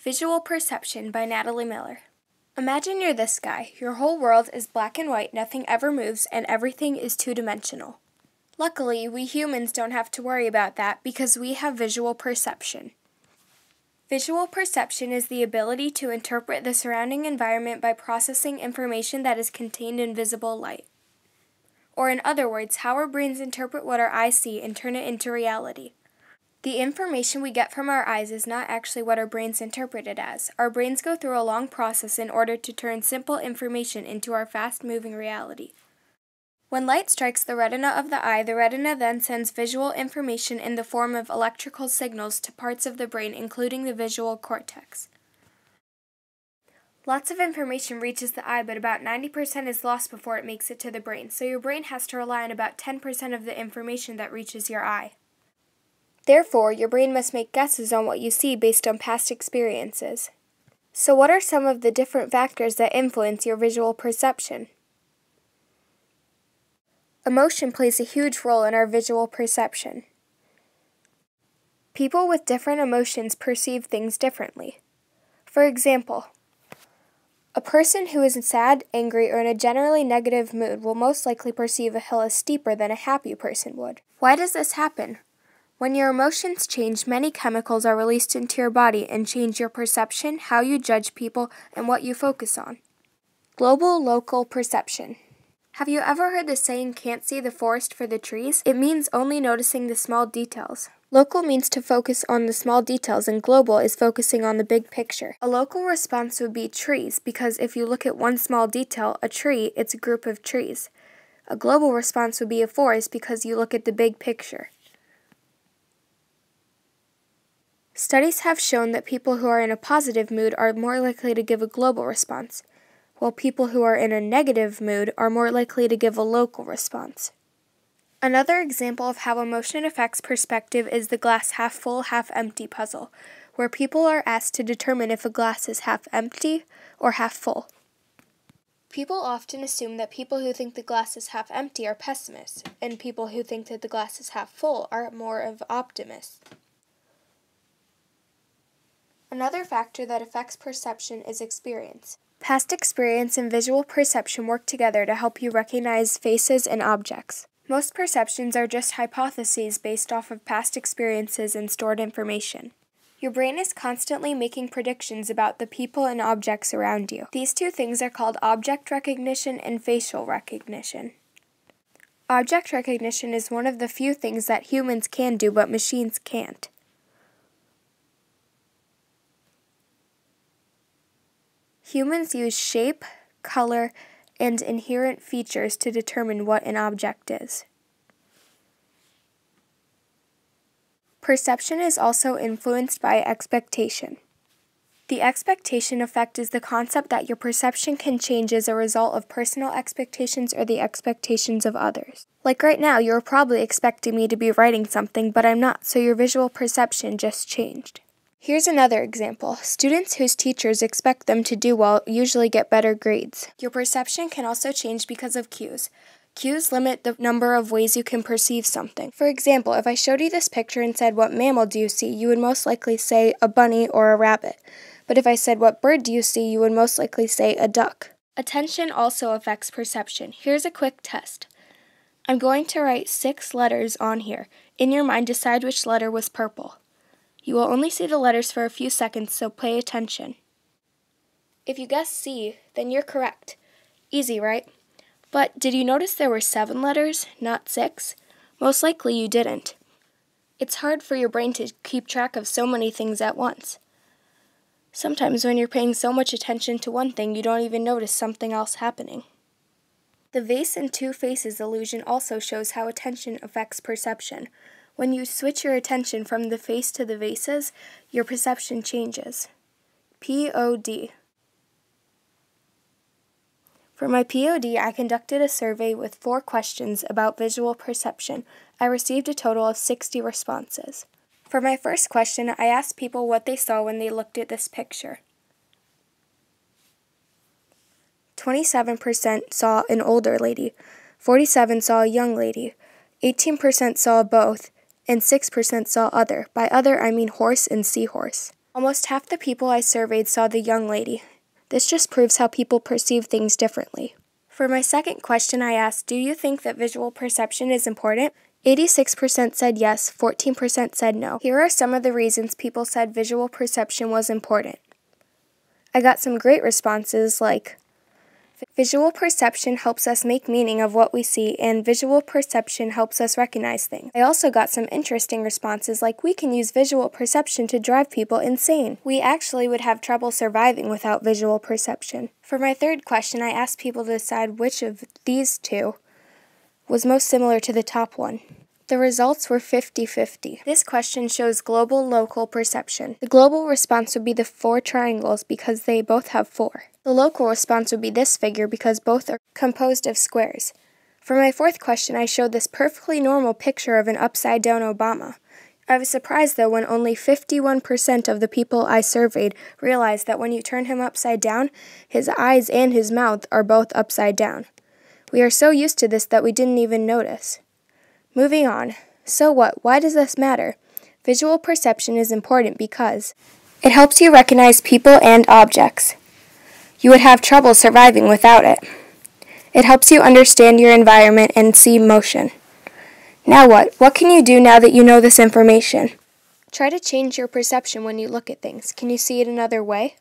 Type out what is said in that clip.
Visual Perception by Natalie Miller. Imagine you're this guy. Your whole world is black and white, nothing ever moves, and everything is two-dimensional. Luckily, we humans don't have to worry about that because we have visual perception. Visual perception is the ability to interpret the surrounding environment by processing information that is contained in visible light. Or in other words, how our brains interpret what our eyes see and turn it into reality. The information we get from our eyes is not actually what our brains interpret it as. Our brains go through a long process in order to turn simple information into our fast-moving reality. When light strikes the retina of the eye, the retina then sends visual information in the form of electrical signals to parts of the brain, including the visual cortex. Lots of information reaches the eye, but about 90% is lost before it makes it to the brain, so your brain has to rely on about 10% of the information that reaches your eye. Therefore, your brain must make guesses on what you see based on past experiences. So what are some of the different factors that influence your visual perception? Emotion plays a huge role in our visual perception. People with different emotions perceive things differently. For example, a person who is sad, angry, or in a generally negative mood will most likely perceive a hill as steeper than a happy person would. Why does this happen? When your emotions change, many chemicals are released into your body and change your perception, how you judge people, and what you focus on. Global local perception. Have you ever heard the saying, "Can't see the forest for the trees"? It means only noticing the small details. Local means to focus on the small details, and global is focusing on the big picture. A local response would be trees, because if you look at one small detail, a tree, it's a group of trees. A global response would be a forest because you look at the big picture. Studies have shown that people who are in a positive mood are more likely to give a global response, while people who are in a negative mood are more likely to give a local response. Another example of how emotion affects perspective is the glass half full, half empty puzzle, where people are asked to determine if a glass is half empty or half full. People often assume that people who think the glass is half empty are pessimists, and people who think that the glass is half full are more of optimists. Another factor that affects perception is experience. Past experience and visual perception work together to help you recognize faces and objects. Most perceptions are just hypotheses based off of past experiences and stored information. Your brain is constantly making predictions about the people and objects around you. These two things are called object recognition and facial recognition. Object recognition is one of the few things that humans can do but machines can't. Humans use shape, color, and inherent features to determine what an object is. Perception is also influenced by expectation. The expectation effect is the concept that your perception can change as a result of personal expectations or the expectations of others. Like right now, you're probably expecting me to be writing something, but I'm not, so your visual perception just changed. Here's another example. Students whose teachers expect them to do well usually get better grades. Your perception can also change because of cues. Cues limit the number of ways you can perceive something. For example, if I showed you this picture and said, "What mammal do you see?" you would most likely say a bunny or a rabbit. But if I said, "What bird do you see?" you would most likely say a duck. Attention also affects perception. Here's a quick test. I'm going to write 6 letters on here. In your mind, decide which letter was purple. You will only see the letters for a few seconds, so pay attention. If you guessed C, then you're correct. Easy, right? But did you notice there were 7 letters, not 6? Most likely you didn't. It's hard for your brain to keep track of so many things at once. Sometimes when you're paying so much attention to one thing, you don't even notice something else happening. The vase and two faces illusion also shows how attention affects perception. When you switch your attention from the face to the vases, your perception changes. POD. For my POD, I conducted a survey with 4 questions about visual perception. I received a total of 60 responses. For my first question, I asked people what they saw when they looked at this picture. 27% saw an older lady, 47% saw a young lady, 18% saw both, and 6% saw other. By other, I mean horse and seahorse. Almost half the people I surveyed saw the young lady. This just proves how people perceive things differently. For my second question, I asked, do you think that visual perception is important? 86% said yes, 14% said no. Here are some of the reasons people said visual perception was important. I got some great responses like, visual perception helps us make meaning of what we see, and visual perception helps us recognize things. I also got some interesting responses like, we can use visual perception to drive people insane. We actually would have trouble surviving without visual perception. For my third question, I asked people to decide which of these two was most similar to the top one. The results were 50-50. This question shows global-local perception. The global response would be the 4 triangles because they both have 4. The local response would be this figure because both are composed of squares. For my fourth question, I showed this perfectly normal picture of an upside-down Obama. I was surprised, though, when only 51% of the people I surveyed realized that when you turn him upside down, his eyes and his mouth are both upside down. We are so used to this that we didn't even notice. Moving on. So what? Why does this matter? Visual perception is important because it helps you recognize people and objects. You would have trouble surviving without it. It helps you understand your environment and see motion. Now what? What can you do now that you know this information? Try to change your perception when you look at things. Can you see it another way?